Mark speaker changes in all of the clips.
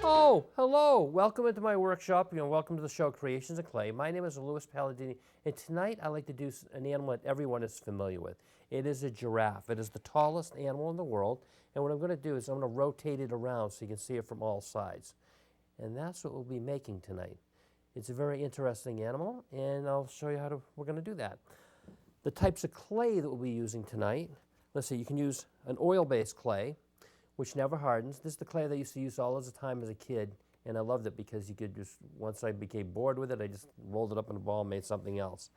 Speaker 1: Oh, hello. Welcome into my workshop. Welcome to the show, Creations of Clay. My name is Louis Palladini, and tonight I'd like to do an animal that everyone is familiar with. It is a giraffe. It is the tallest animal in the world, and what I'm going to do is I'm going to rotate it around so you can see it from all sides. And that's what we'll be making tonight. It's a very interesting animal, and I'll show you how we're going to do that. The types of clay that we'll be using tonight, let's see, you can use an oil-based clay, which never hardens. This is the clay that I used to use all the time as a kid, and I loved it because you could just, once I became bored with it, I just rolled it up in a ball and made something else.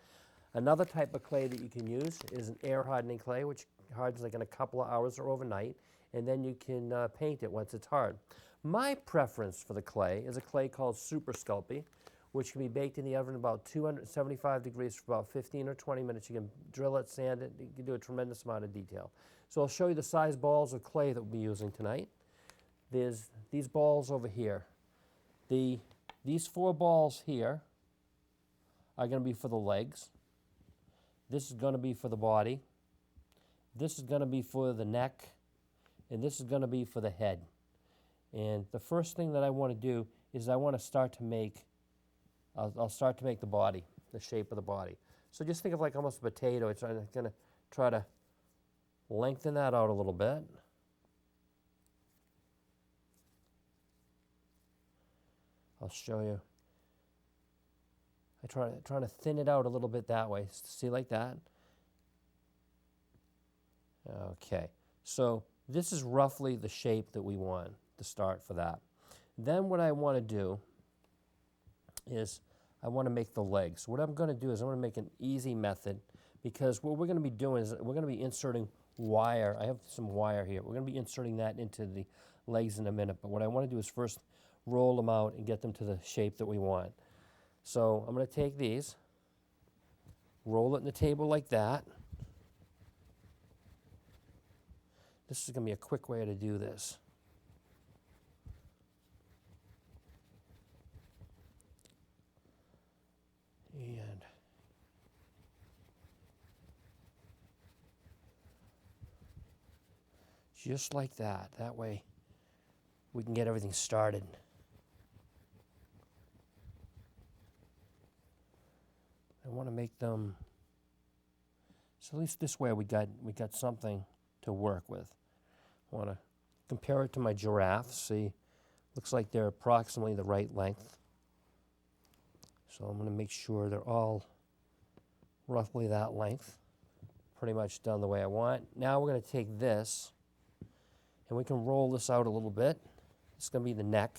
Speaker 1: Another type of clay that you can use is an air hardening clay, which hardens like in a couple of hours or overnight, and then you can paint it once it's hard. My preference for the clay is a clay called Super Sculpey, which can be baked in the oven about 275 degrees for about 15 or 20 minutes. You can drill it, sand it, you can do a tremendous amount of detail. So I'll show you the size balls of clay that we'll be using tonight. There's these balls over here. These 4 balls here are going to be for the legs. This is going to be for the body. This is going to be for the neck. And this is going to be for the head. And the first thing that I want to do is I want to start to make, I'll start to make the body, the shape of the body. So just think of like almost a potato. It's going to try to lengthen that out a little bit. I'll show you. I try to thin it out a little bit that way. See, like that? Okay. So this is roughly the shape that we want to start for that. Then what I want to do is I want to make the legs. What I'm going to do is I'm going to make an easy method, because what we're going to be doing is we're going to be inserting wire. I have some wire here. We're going to be inserting that into the legs in a minute, but what I want to do is first roll them out and get them to the shape that we want. So I'm going to take these, roll it in the table like that. This is going to be a quick way to do this. And just like that. That way we can get everything started. I want to make them, so at least this way we got something to work with. I want to compare it to my giraffe. See, looks like they're approximately the right length. So I'm going to make sure they're all roughly that length. Pretty much done the way I want. Now we're going to take this and we can roll this out a little bit. It's going to be the neck.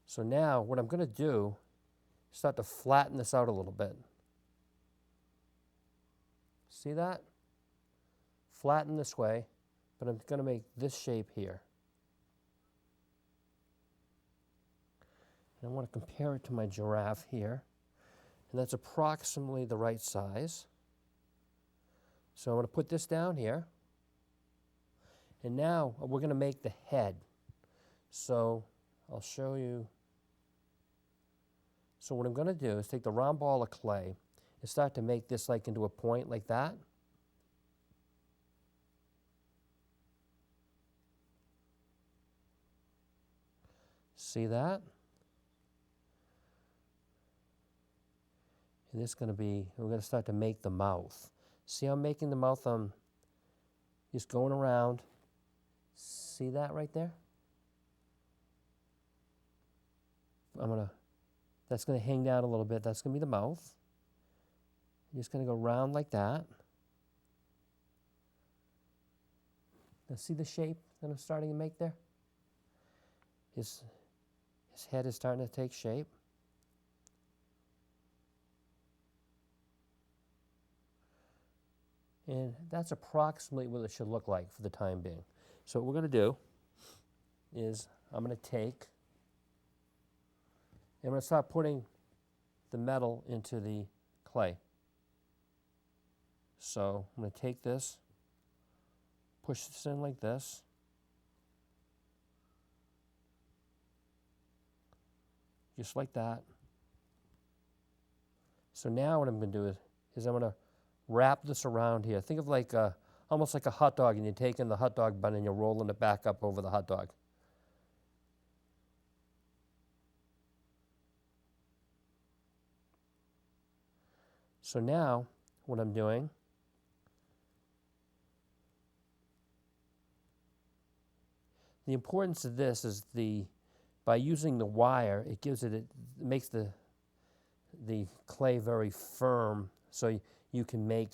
Speaker 1: So now what I'm going to do is start to flatten this out a little bit. See that? Flatten this way, but I'm going to make this shape here. And I want to compare it to my giraffe here, and that's approximately the right size. So I'm going to put this down here, and now we're going to make the head. So I'll show you. So what I'm going to do is take the round ball of clay and start to make this like into a point like that. See that? And this is going to be, we're going to start to make the mouth. See how I'm making the mouth? I'm just going around. See that right there? That's going to hang down a little bit. That's going to be the mouth. I'm just going to go round like that. Now see the shape that I'm starting to make there? His head is starting to take shape. And that's approximately what it should look like for the time being. So what we're going to do is I'm going to take, and I'm going to start putting the metal into the clay. So I'm going to take this, push this in like this. Just like that. So now what I'm going to do is I'm going to wrap this around here. Think of like a almost like a hot dog, and you're taking the hot dog bun and you're rolling it back up over the hot dog. So now, what I'm doing, the importance of this is by using the wire, it makes the clay very firm, so you can make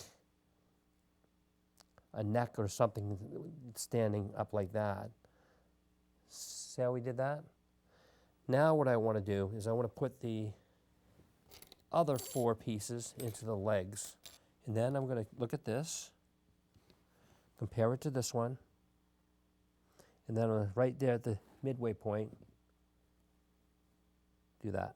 Speaker 1: a neck or something standing up like that. See how we did that? Now what I want to do is I want to put the other 4 pieces into the legs. And then I'm going to look at this, compare it to this one, and then right there at the midway point, do that.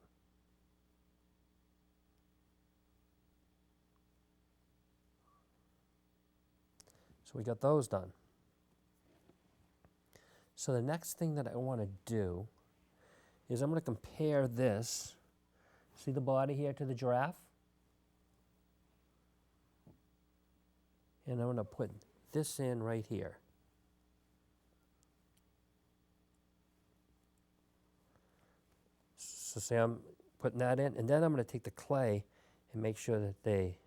Speaker 1: So we got those done. So the next thing that I want to do is I'm going to compare this, see the body here, to the giraffe? And I'm going to put this in right here. So say I'm putting that in, and then I'm going to take the clay and make sure that they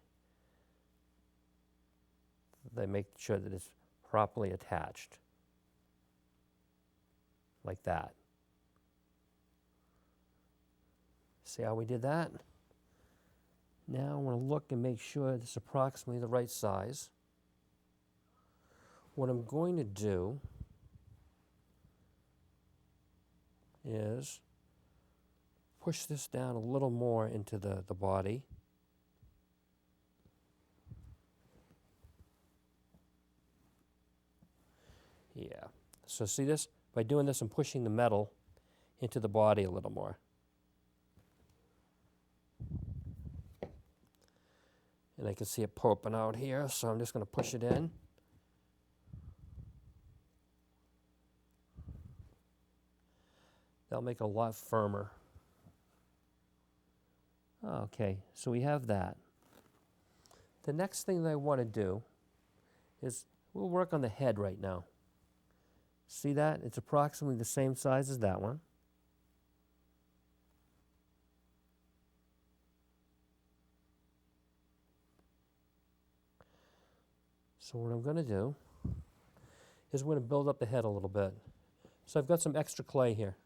Speaker 1: make sure that it's properly attached, like that. See how we did that? Now I want to look and make sure it's approximately the right size. What I'm going to do is push this down a little more into the body. Yeah. So see this? By doing this, I'm pushing the metal into the body a little more. And I can see it popping out here, so I'm just going to push it in. That'll make it a lot firmer. Okay, so we have that. The next thing that I want to do is we'll work on the head right now. See that? It's approximately the same size as that one. So what I'm going to do is we're going to build up the head a little bit. So I've got some extra clay here.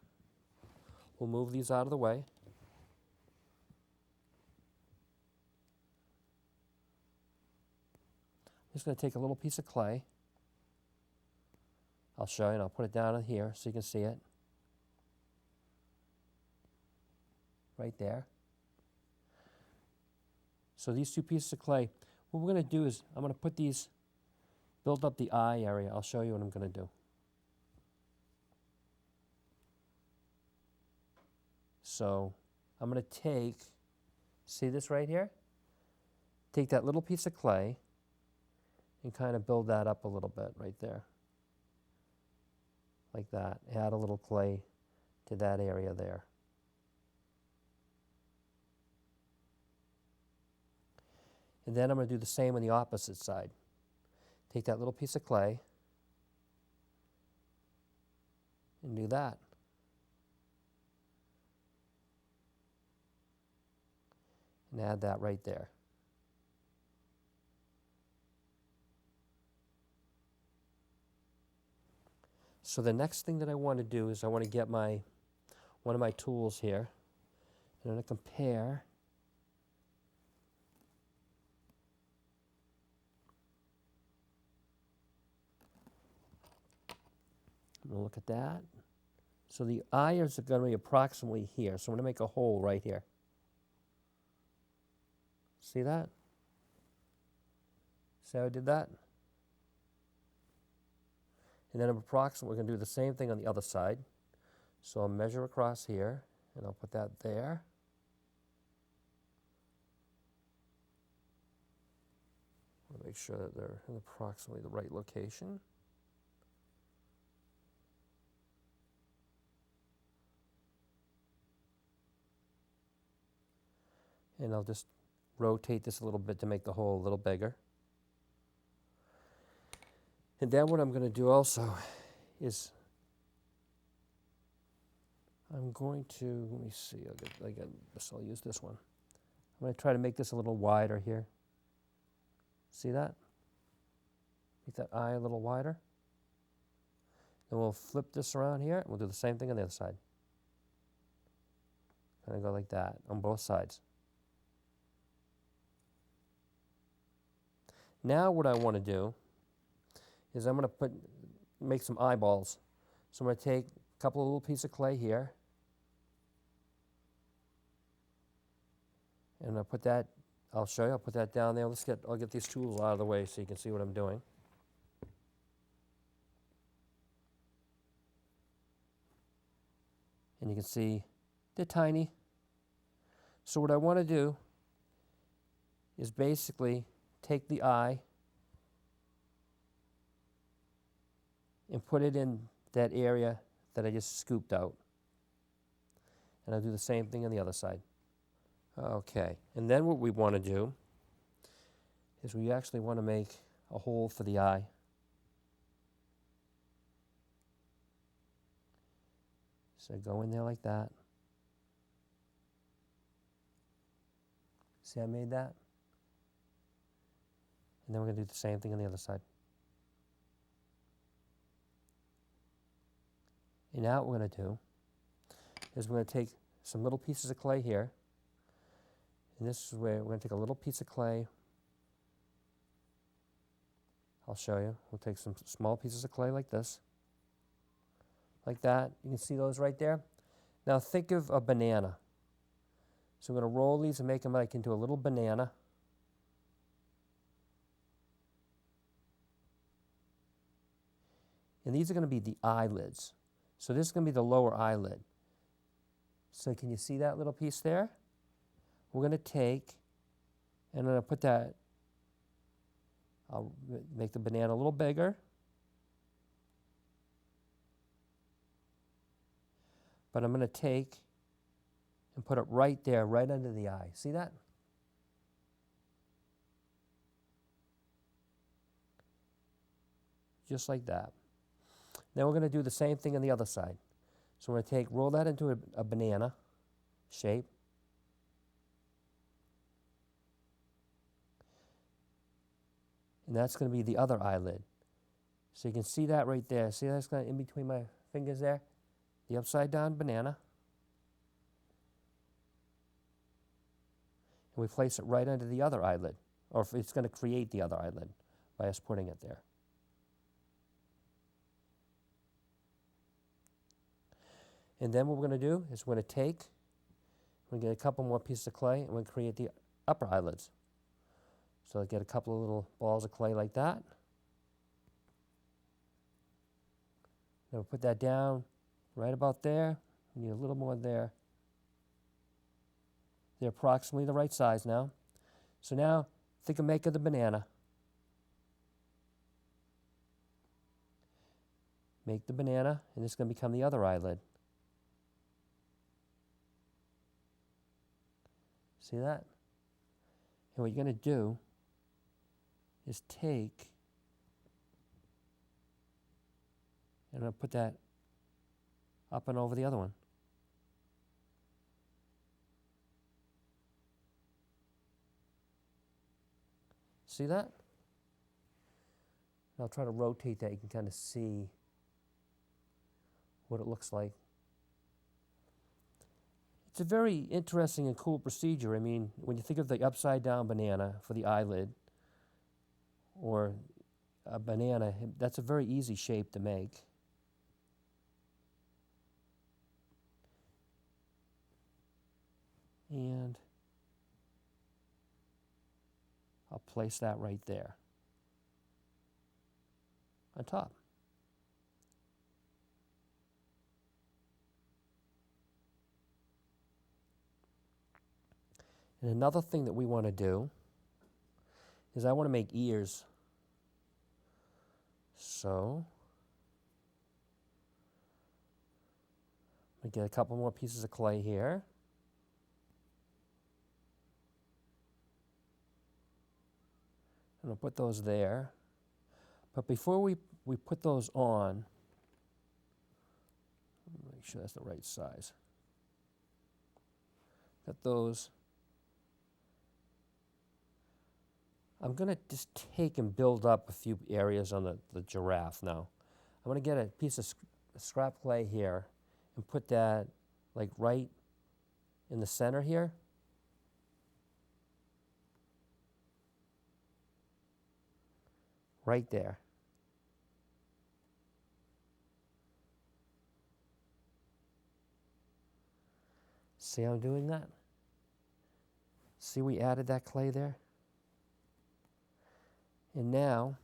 Speaker 1: We'll move these out of the way. I'm just going to take a little piece of clay. I'll show you, and I'll put it down in here so you can see it. Right there. So these 2 pieces of clay, what we're going to do is I'm going to put these, build up the eye area. I'll show you what I'm going to do. So I'm going to take, see this right here? Take that little piece of clay and kind of build that up a little bit right there. Like that. Add a little clay to that area there. And then I'm going to do the same on the opposite side. Take that little piece of clay and do that. And add that right there. So the next thing that I want to do is I want to get one of my tools here. And I'm going to compare I'm going to look at that. So the eyes are going to be approximately here. So I'm going to make a hole right here. See that? See how I did that? And then we're going to do the same thing on the other side. So I'll measure across here, and I'll put that there. I'll make sure that they're in approximately the right location. And I'll just rotate this a little bit to make the hole a little bigger. And then what I'm going to do also is I'm going to, let me see, I'll use this one. I'm going to try to make this a little wider here. See that? Make that eye a little wider. Then we'll flip this around here, and we'll do the same thing on the other side. Kind of go like that on both sides. Now what I want to do is I'm going to make some eyeballs. So I'm going to take a couple of little pieces of clay here, and I'll put that, I'll show you, I'll put that down there. I'll get these tools out of the way so you can see what I'm doing. And you can see they're tiny. So what I want to do is basically take the eye and put it in that area that I just scooped out. And I'll do the same thing on the other side. Okay, and then what we want to do is we actually want to make a hole for the eye. So go in there like that. See, I made that? And then we're going to do the same thing on the other side. And now what we're going to do is we're going to take some little pieces of clay here. And this is where we're going to take a little piece of clay. I'll show you. We'll take some small pieces of clay like this. Like that. You can see those right there. Now think of a banana. So I'm going to roll these and make them like into a little banana. And these are going to be the eyelids. So this is going to be the lower eyelid. So can you see that little piece there? We're going to take, and I'm going to put that, I'll make the banana a little bigger. But I'm going to take and put it right there, right under the eye. See that? Just like that. Then we're going to do the same thing on the other side. So we're going to roll that into a banana shape. And that's going to be the other eyelid. So you can see that right there. See that's kind of in between my fingers there? The upside down banana. And we place it right under the other eyelid. Or if it's going to create the other eyelid by us putting it there. And then what we're going to do is we're going to take, we're going to get a couple more pieces of clay, and we're going to create the upper eyelids. So I get a couple of little balls of clay like that. Then we'll put that down right about there. We need a little more there. They're approximately the right size now. So now think of making the banana. Make the banana, and this is going to become the other eyelid. See that? And what you're going to do is take, and I'm going to put that up and over the other one. See that? And I'll try to rotate that. You can kind of see what it looks like. It's a very interesting and cool procedure. I mean, when you think of the upside down banana for the eyelid, or a banana, that's a very easy shape to make. And I'll place that right there on top. And another thing that we want to do is I want to make ears. So I get a couple more pieces of clay here. And I'll put those there. But before we put those on, make sure that's the right size. Got those. I'm going to just take and build up a few areas on the giraffe now. I'm going to get a piece of scrap clay here and put that like right in the center here. Right there. See how I'm doing that? See we added that clay there? And now,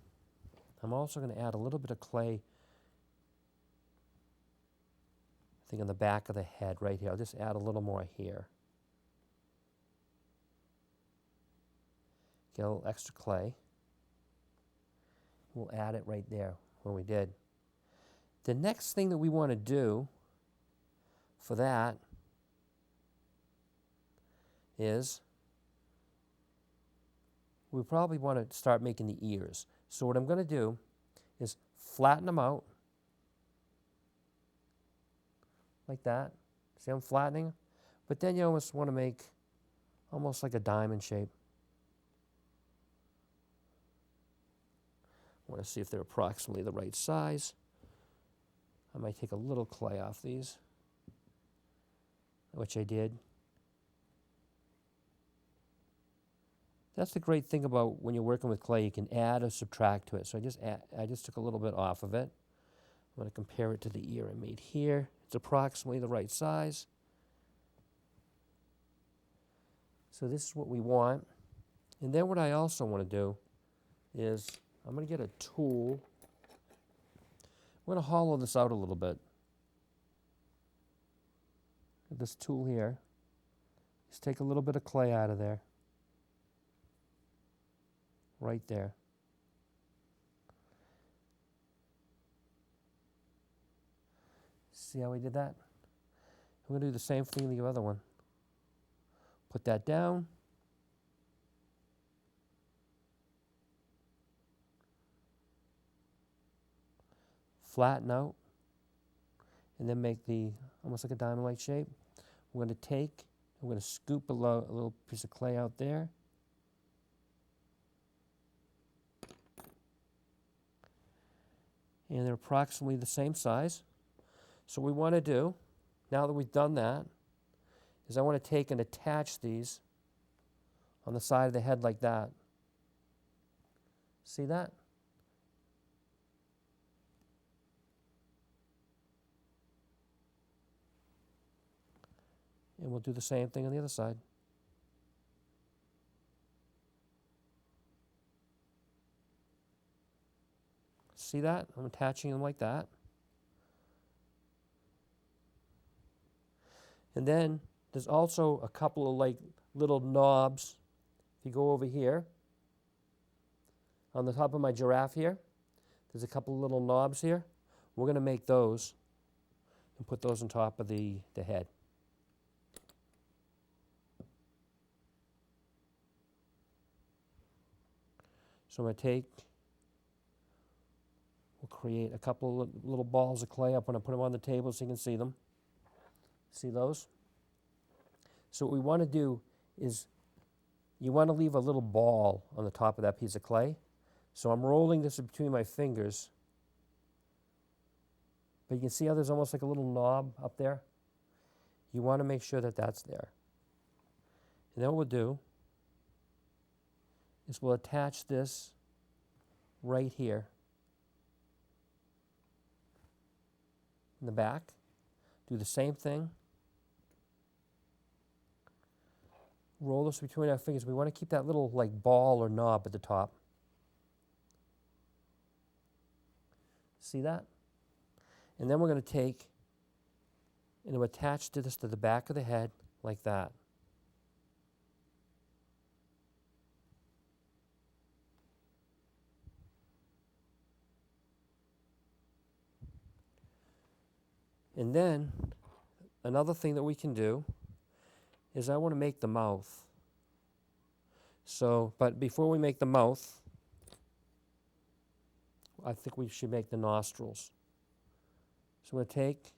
Speaker 1: I'm also going to add a little bit of clay, I think on the back of the head right here. I'll just add a little more here. Get a little extra clay. We'll add it right there where we did. The next thing that we want to do for that is we probably want to start making the ears. So what I'm going to do is flatten them out like that. See, I'm flattening, but then you almost want to make almost like a diamond shape. I want to see if they're approximately the right size. I might take a little clay off these, which I did. That's the great thing about when you're working with clay, you can add or subtract to it. So I just took a little bit off of it. I'm going to compare it to the ear I made here. It's approximately the right size. So this is what we want. And then what I also want to do is I'm going to get a tool. I'm going to hollow this out a little bit. Get this tool here. Just take a little bit of clay out of there. Right there. See how we did that? I'm going to do the same thing with the other one. Put that down. Flatten out. And then make the, almost like a diamond-like shape. We're going to scoop a little piece of clay out there. And they're approximately the same size. So what we want to do, now that we've done that, is I want to take and attach these on the side of the head like that. See that? And we'll do the same thing on the other side. See that? I'm attaching them like that. And then there's also a couple of like little knobs. If you go over here, on the top of my giraffe here, there's a couple of little knobs here. We're going to make those and put those on top of the head. So I'm going to take, we'll create a couple of little balls of clay. I'm going to put them on the table so you can see them. See those? So what we want to do is you want to leave a little ball on the top of that piece of clay. So I'm rolling this between my fingers. But you can see how there's almost like a little knob up there? You want to make sure that that's there. And then what we'll do is we'll attach this right here in the back. Do the same thing. Roll this between our fingers. We want to keep that little like ball or knob at the top. See that? And then we're going to take and we'll attach this to the back of the head like that. And then another thing that we can do is I want to make the mouth. So, but before we make the mouth, I think we should make the nostrils. So I'm going to take,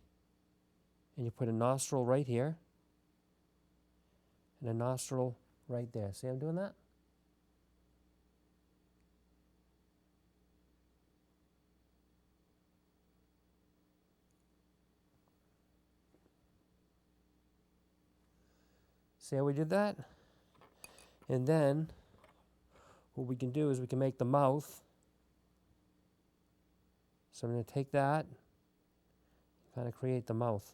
Speaker 1: and you put a nostril right here, and a nostril right there. See how I'm doing that? See how we did that? And then what we can do is we can make the mouth. So I'm going to take that, kind of create the mouth.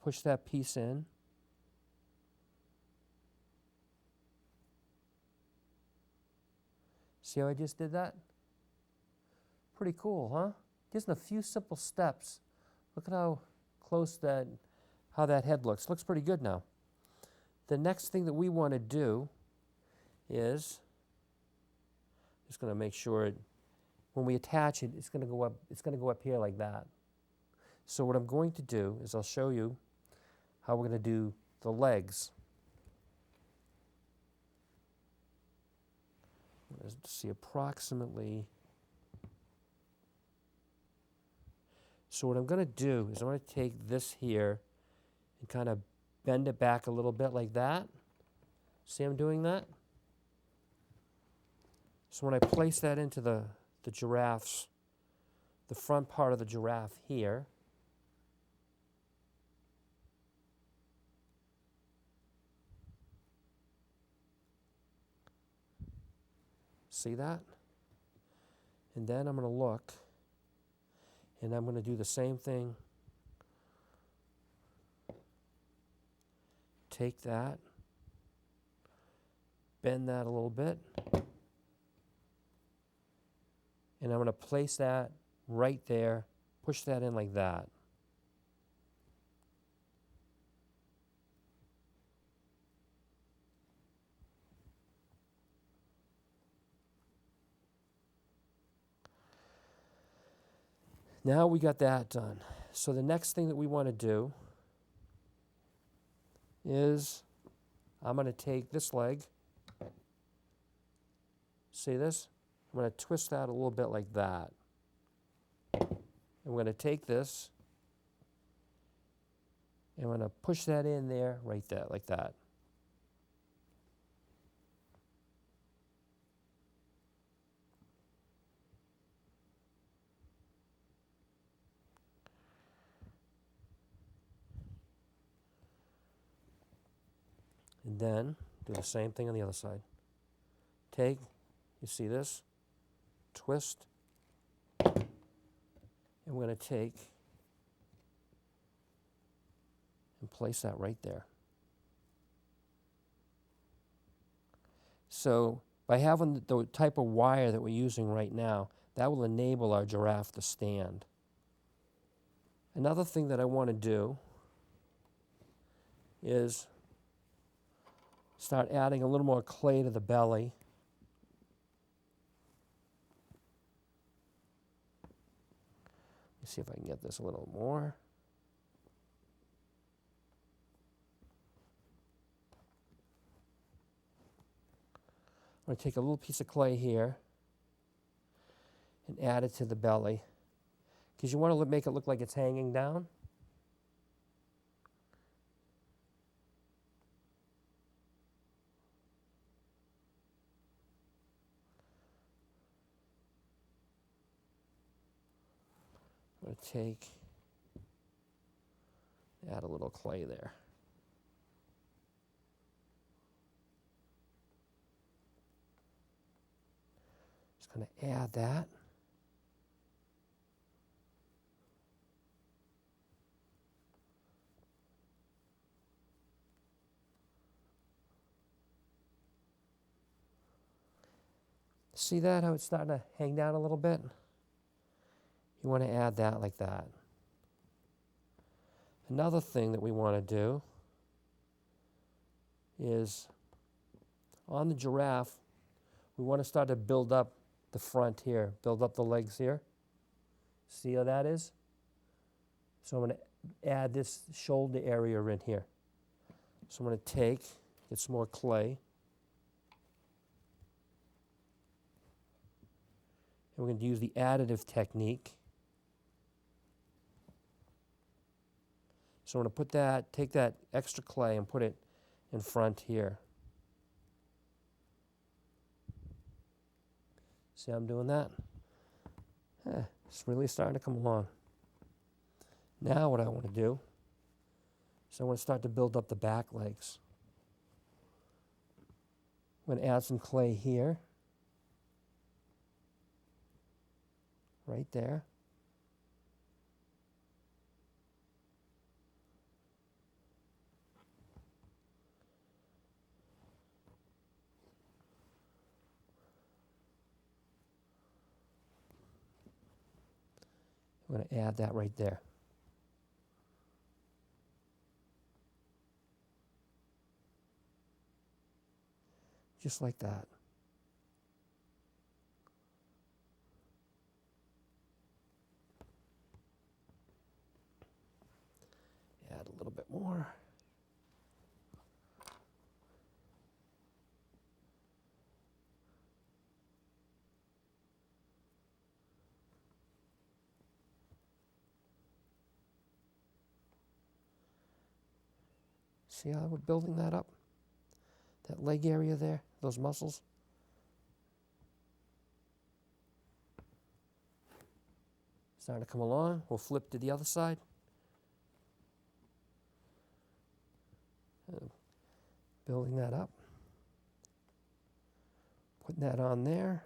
Speaker 1: Push that piece in. See how I just did that? Pretty cool, huh? Just in a few simple steps. Look at how close that, how that head looks. Looks pretty good now. The next thing that we want to do is, just going to make sure it, when we attach it, it's going to go up. It's going to go up here like that. So what I'm going to do is I'll show you how we're going to do the legs. Let's see approximately. So what I'm going to do is I'm going to take this here and kind of bend it back a little bit like that. See I'm doing that? So when I place that into the giraffe's, the front part of the giraffe here, see that? And then I'm going to look, and I'm going to do the same thing. Take that, bend that a little bit, and I'm going to place that right there, push that in like that. Now we got that done. So the next thing that we want to do is I'm going to take this leg, see this? I'm going to twist that a little bit like that. I'm going to take this, and I'm going to push that in there, right there, like that. And then do the same thing on the other side. Take, you see this? Twist. And we're going to take and place that right there. So by having the type of wire that we're using right now, that will enable our giraffe to stand. Another thing that I want to do is start adding a little more clay to the belly. Let's see if I can get this a little more. I'm going to take a little piece of clay here and add it to the belly, because you want to make it look like it's hanging down. I'm going to take, add a little clay there. Just going to add that. See that, how it's starting to hang down a little bit? You want to add that like that. Another thing that we want to do is on the giraffe, we want to start to build up the front here, build up the legs here. See how that is? So I'm going to add this shoulder area in here. So I'm going to get some more clay. And we're going to use the additive technique. So I'm going to put that, take that extra clay and put it in front here. See how I'm doing that? It's really starting to come along. Now what I want to do is I want to start to build up the back legs. I'm going to add some clay here. Right there. I'm going to add that right there. Just like that. Add a little bit more. See how we're building that up? That leg area there, those muscles. Starting to come along. We'll flip to the other side. Building that up. Putting that on there.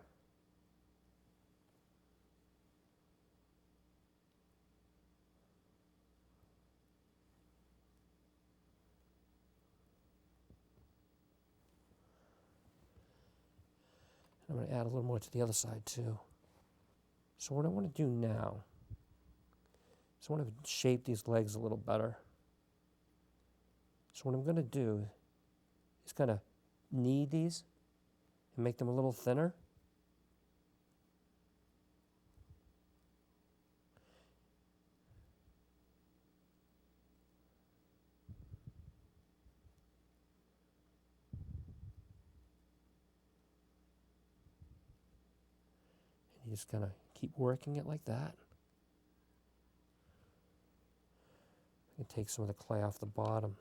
Speaker 1: I'm going to add a little more to the other side too. So what I want to do now is I want to shape these legs a little better. So what I'm going to do is kind of knead these and make them a little thinner. And you just kind of keep working it like that. I can take some of the clay off the bottom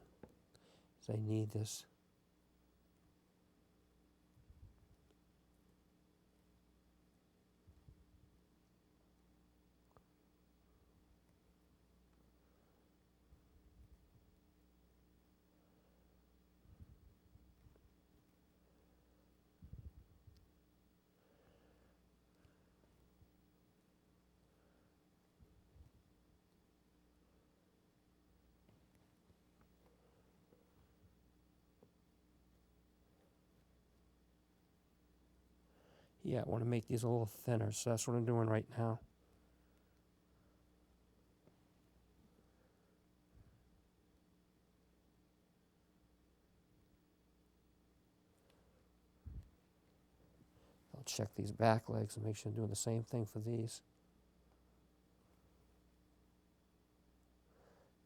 Speaker 1: as I knead this. Yeah, I want to make these a little thinner, so that's what I'm doing right now. I'll check these back legs and make sure I'm doing the same thing for these.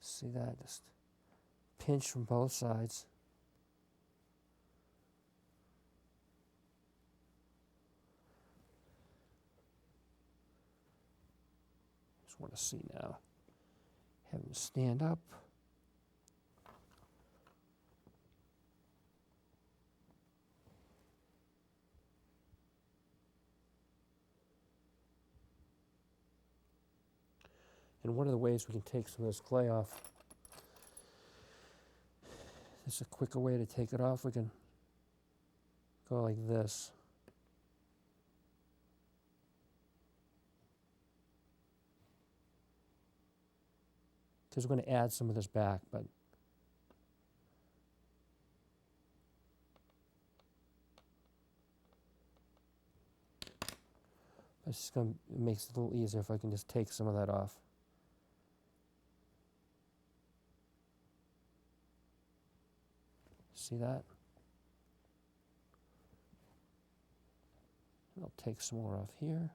Speaker 1: See that? Just pinch from both sides. Just want to see now. Have them stand up. And one of the ways we can take some of this clay off, this is a quicker way to take it off. We can go like this. Because we're going to add some of this back, but it's just going to, it makes it a little easier if I can just take some of that off. See that? I'll take some more off here.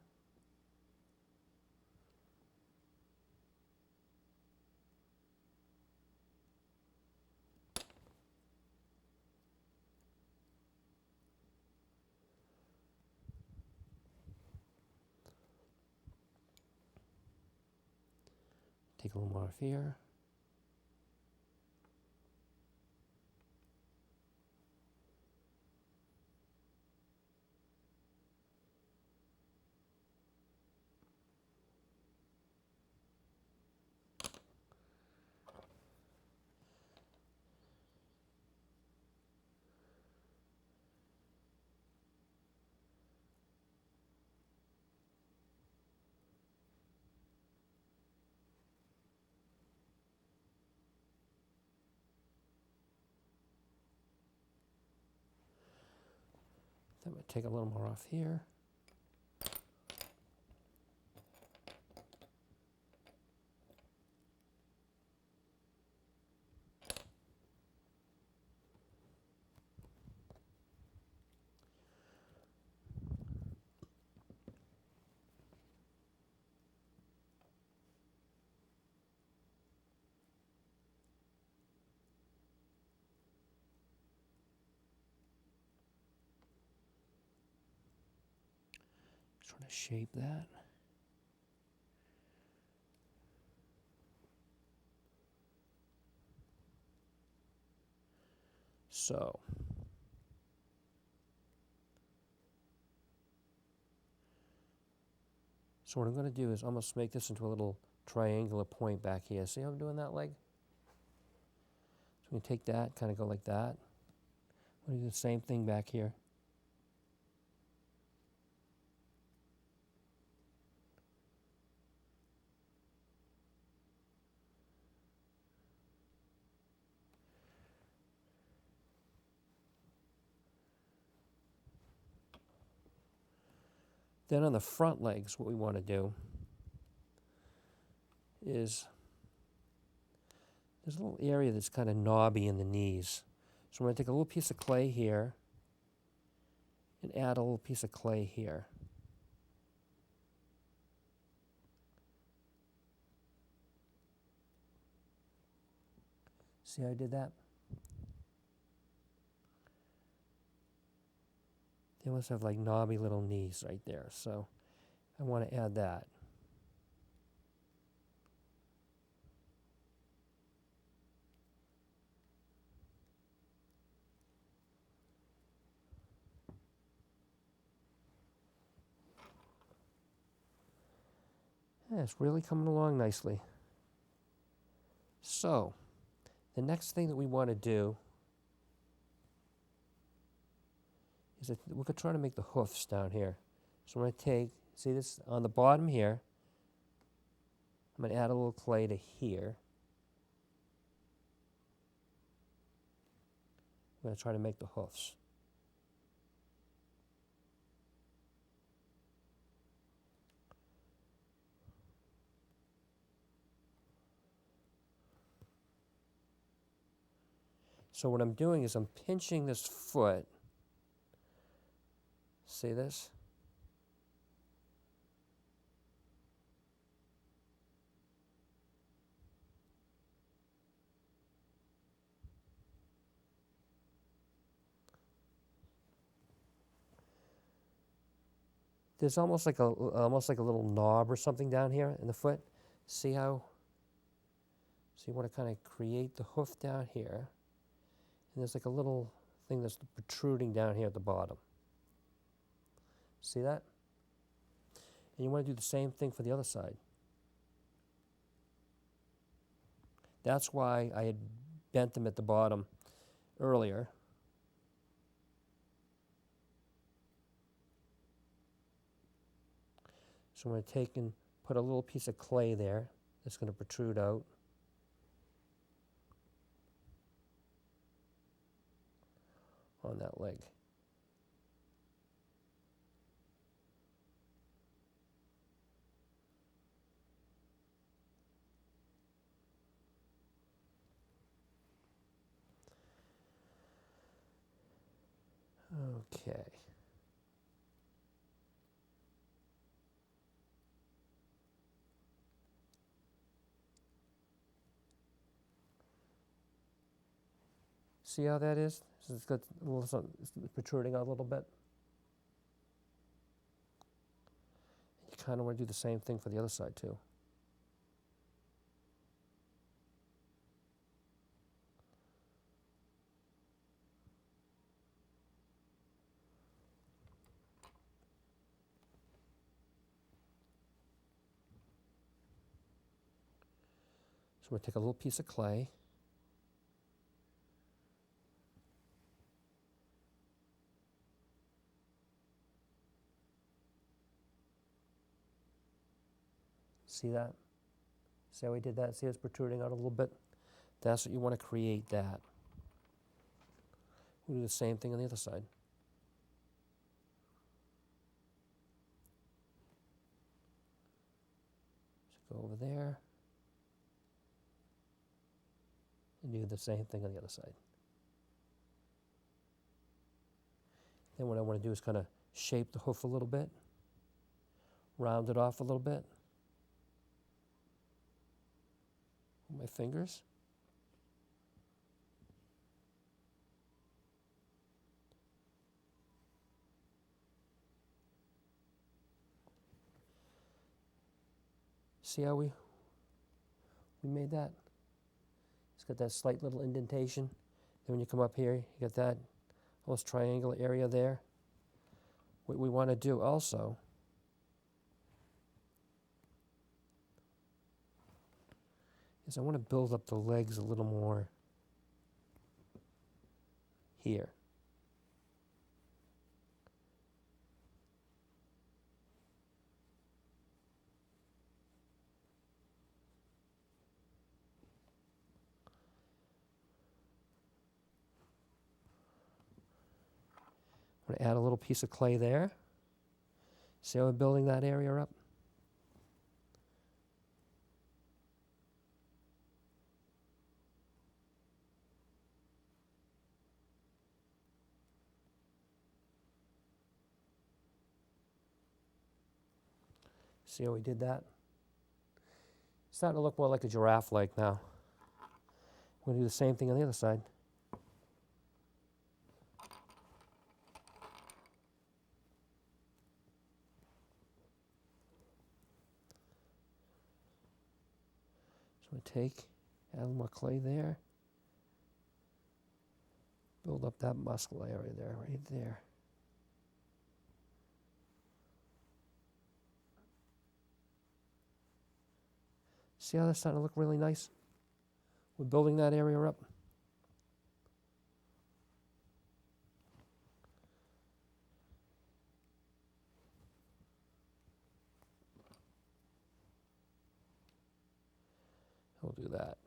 Speaker 1: Take a little more off here. Then we'll take a little more off here. Trying to shape that. So what I'm going to do is almost make this into a little triangular point back here. See how I'm doing that leg? So we take that, kind of go like that. We'll do the same thing back here. Then on the front legs, what we want to do is there's a little area that's kind of knobby in the knees. So I'm going to take a little piece of clay here and add a little piece of clay here. See how I did that? They must have like knobby little knees right there, so I want to add that. Yeah, it's really coming along nicely. So, the next thing that we want to do is that we're going to try to make the hoofs down here. So I'm going to take, see this on the bottom here, I'm going to add a little clay to here. I'm going to try to make the hoofs. So what I'm doing is I'm pinching this foot. See this? There's almost like a little knob or something down here in the foot. See how? So you want to kind of create the hoof down here. And there's like a little thing that's protruding down here at the bottom. See that? And you want to do the same thing for the other side. That's why I had bent them at the bottom earlier. So I'm going to take and put a little piece of clay there that's going to protrude out. On that leg. Okay. See how that is? So it's got a little something protruding out a little bit. You kind of want to do the same thing for the other side too. So we'll take a little piece of clay. See that? See how we did that? See it's protruding out a little bit? That's what you want to create that. We'll do the same thing on the other side. So go over there. And do the same thing on the other side. Then what I want to do is kind of shape the hoof a little bit. Round it off a little bit. With my fingers. See how we made that? It's got that slight little indentation. Then when you come up here, you got that almost triangular area there. What we want to do also is I want to build up the legs a little more here. I'm going to add a little piece of clay there. See how we're building that area up? See how we did that? It's starting to look more like a giraffe leg now. We're going to do the same thing on the other side. So I'm going to add a little more clay there. Build up that muscle area there, right there. See how that's starting to look really nice? We're building that area up. We'll do that.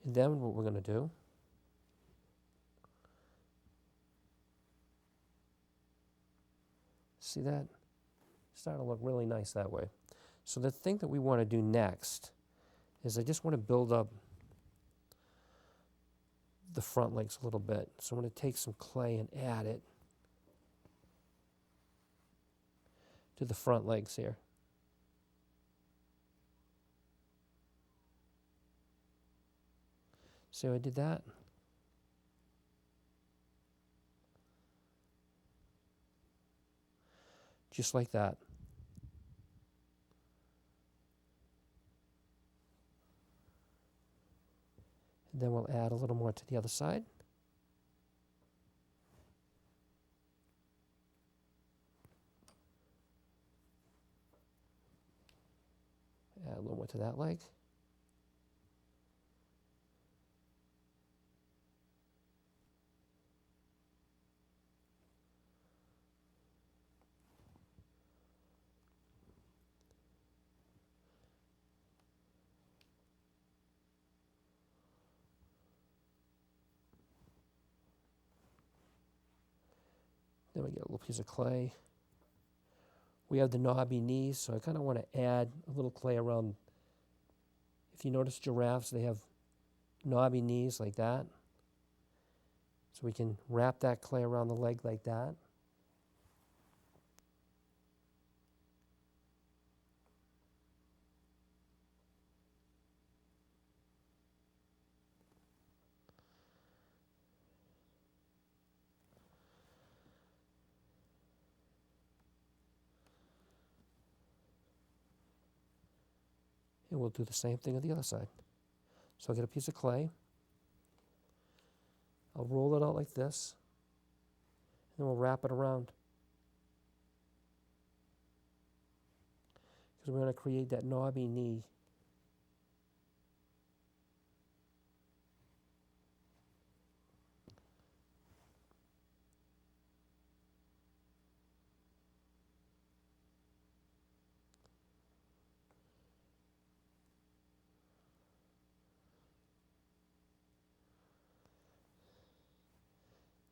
Speaker 1: And then what we're going to do see that? It's starting to look really nice that way. So the thing that we want to do next is I just want to build up the front legs a little bit. So I'm going to take some clay and add it to the front legs here. See how I did that? Just like that. And then we'll add a little more to the other side. Add a little more to that leg. Then we get a little piece of clay. We have the knobby knees, so I kind of want to add a little clay around. If you notice giraffes, they have knobby knees like that. So we can wrap that clay around the leg like that. And we'll do the same thing on the other side. So I'll get a piece of clay. I'll roll it out like this. And we'll wrap it around. because we're going to create that knobby knee.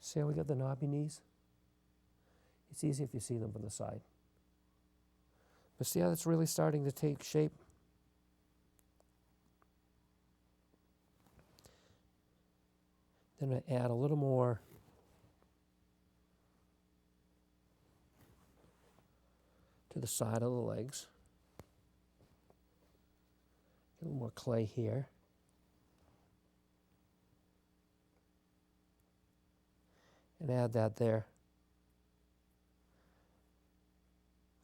Speaker 1: See how we got the knobby knees? It's easy if you see them from the side. But see how it's really starting to take shape? Then I add a little more to the side of the legs. Get a little more clay here. And add that there.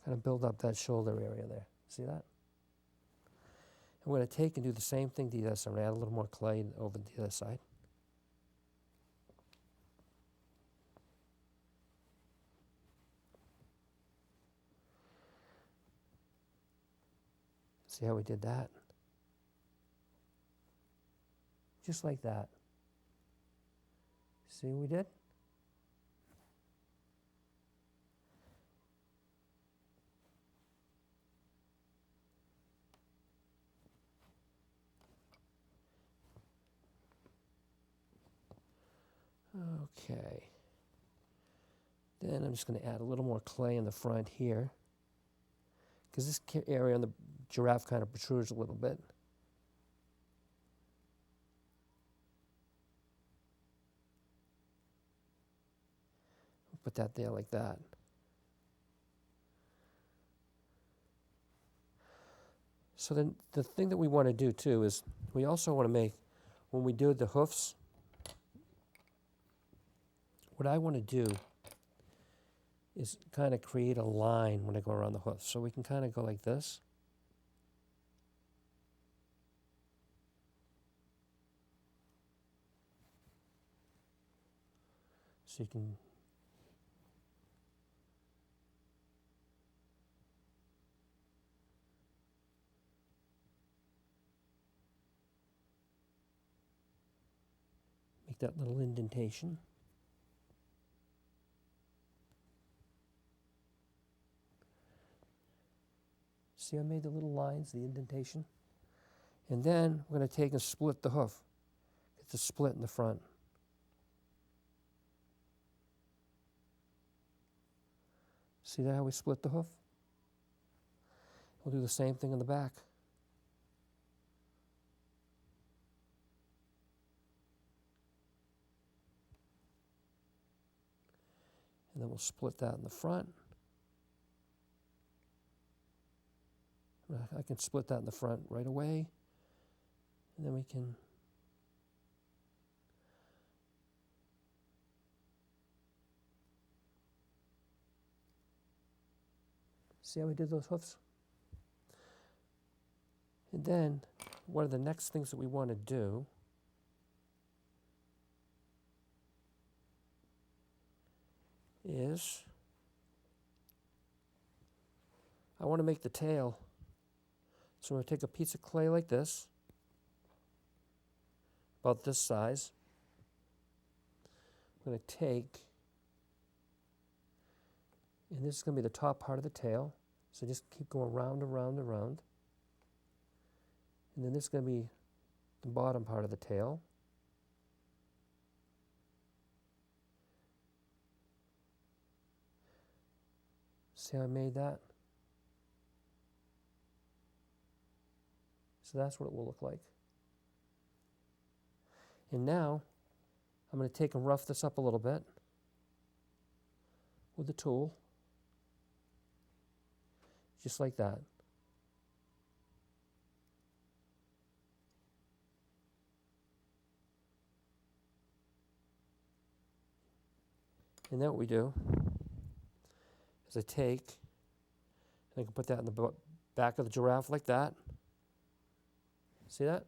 Speaker 1: Kind of build up that shoulder area there. See that? I'm going to take and do the same thing to the other side. I'm going to add a little more clay over to the other side. See how we did that? Just like that. See what we did? Okay. Then I'm just going to add a little more clay in the front here, because this area on the giraffe kind of protrudes a little bit. Put that there like that. So then the thing that we want to do too is we also want to make, when we do the hoofs, what I want to do is kind of create a line when I go around the hoof. So we can kind of go like this. So you can make that little indentation. See, I made the little lines, the indentation. And then we're going to take and split the hoof. It's a split in the front. See that how we split the hoof? We'll do the same thing in the back. And then we'll split that in the front. I can split that in the front right away. And then we can see how we did those hoofs? And then one of the next things that we want to do is I want to make the tail. So I'm going to take a piece of clay like this, about this size. I'm going to take, and this is going to be the top part of the tail. So just keep going round and round and round. And then this is going to be the bottom part of the tail. See how I made that? So that's what it will look like. And now I'm going to take and rough this up a little bit with the tool, just like that. And then what we do is I take, and I can put that in the back of the giraffe like that. See that?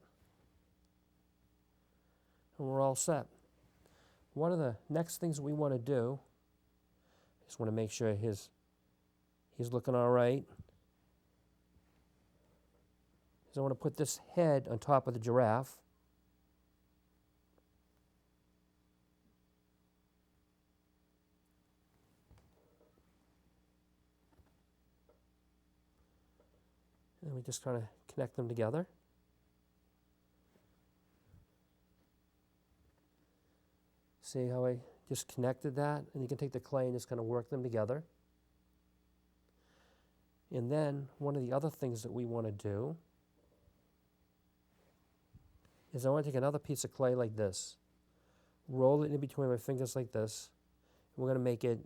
Speaker 1: And we're all set. One of the next things we want to do, just want to make sure he's looking all right. I want to put this head on top of the giraffe. And we just kind of connect them together. See how I just connected that? And you can take the clay and just kind of work them together. And then one of the other things that we want to do is I want to take another piece of clay like this, roll it in between my fingers like this, and we're going to make it,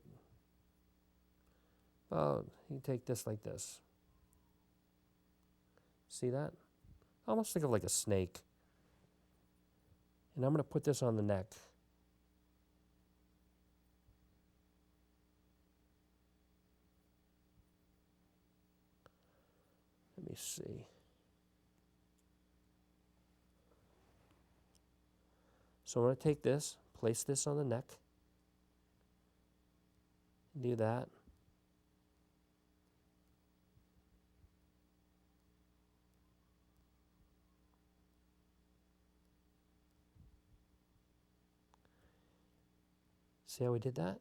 Speaker 1: well, you take this like this. See that? Almost think of like a snake. And I'm going to put this on the neck. Let me see. So I'm going to take this, place this on the neck, do that. See how we did that?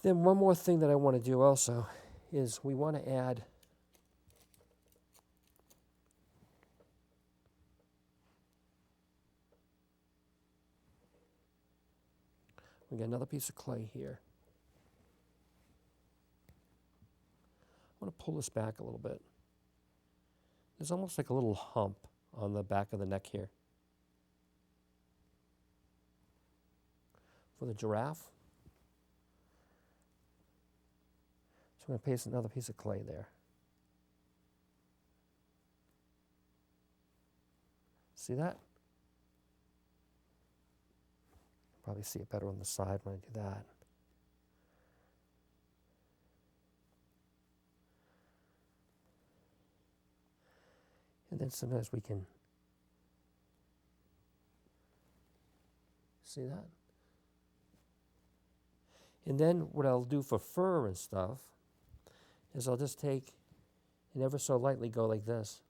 Speaker 1: Then one more thing that I want to do also is we want to add we got another piece of clay here. I want to pull this back a little bit. There's almost like a little hump on the back of the neck here. For the giraffe. So I'm going to paste another piece of clay there. See that? Probably see it better on the side when I do that. And then sometimes we can see that. And then what I'll do for fur and stuff is I'll just take and ever so lightly go like this.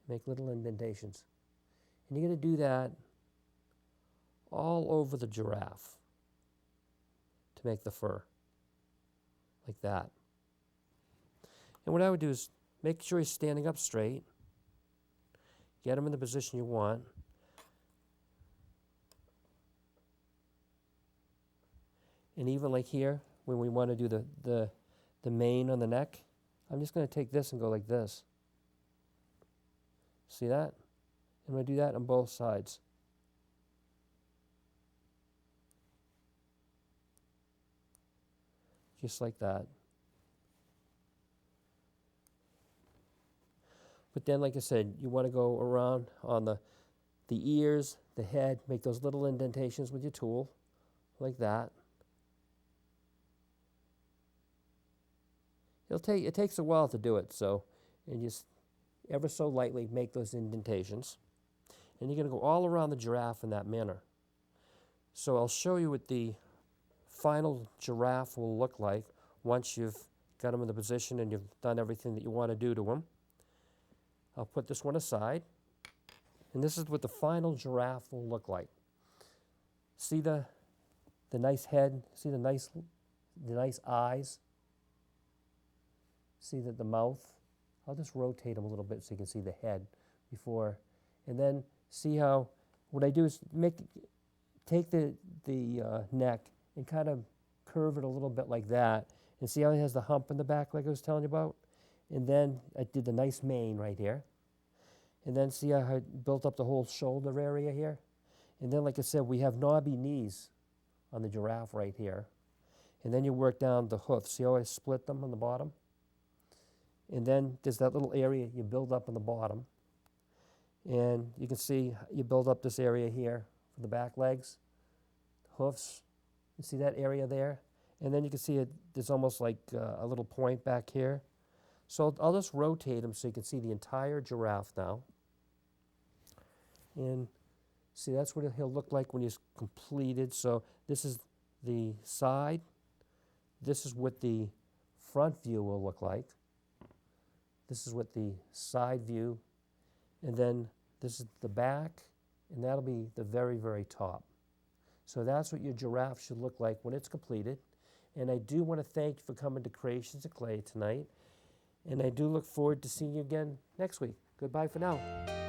Speaker 1: Make little indentations. And you're going to do that all over the giraffe to make the fur, like that. And what I would do is make sure he's standing up straight, get him in the position you want, and even like here, when we want to do the mane on the neck, I'm just going to take this and go like this. See that? I'm going to do that on both sides. Just like that. But then, like I said, you want to go around on the ears, the head, make those little indentations with your tool, like that. It takes a while to do it, so and just ever so lightly make those indentations. And you're going to go all around the giraffe in that manner. So I'll show you what the final giraffe will look like once you've got him in the position and you've done everything that you want to do to him. I'll put this one aside, and this is what the final giraffe will look like. See the nice head? See the nice eyes? See the mouth? I'll just rotate him a little bit so you can see the head before, and then see how what I do is take the neck and kind of curve it a little bit like that, and see how it has the hump in the back like I was telling you about. And then I did the nice mane right here. And then see how I built up the whole shoulder area here. And then, like I said, we have knobby knees on the giraffe right here. And then you work down the hoofs. See how I split them on the bottom? And then there's that little area you build up on the bottom. And you can see you build up this area here for the back legs, hoofs. You see that area there? And then you can see it, there's almost like a little point back here. So I'll just rotate him so you can see the entire giraffe now. And see, that's what he'll look like when he's completed. So this is the side. This is what the front view will look like. This is what the side view, and then this is the back, and that'll be the very, very top. So that's what your giraffe should look like when it's completed. And I do want to thank you for coming to Creations of Clay tonight. And I do look forward to seeing you again next week. Goodbye for now.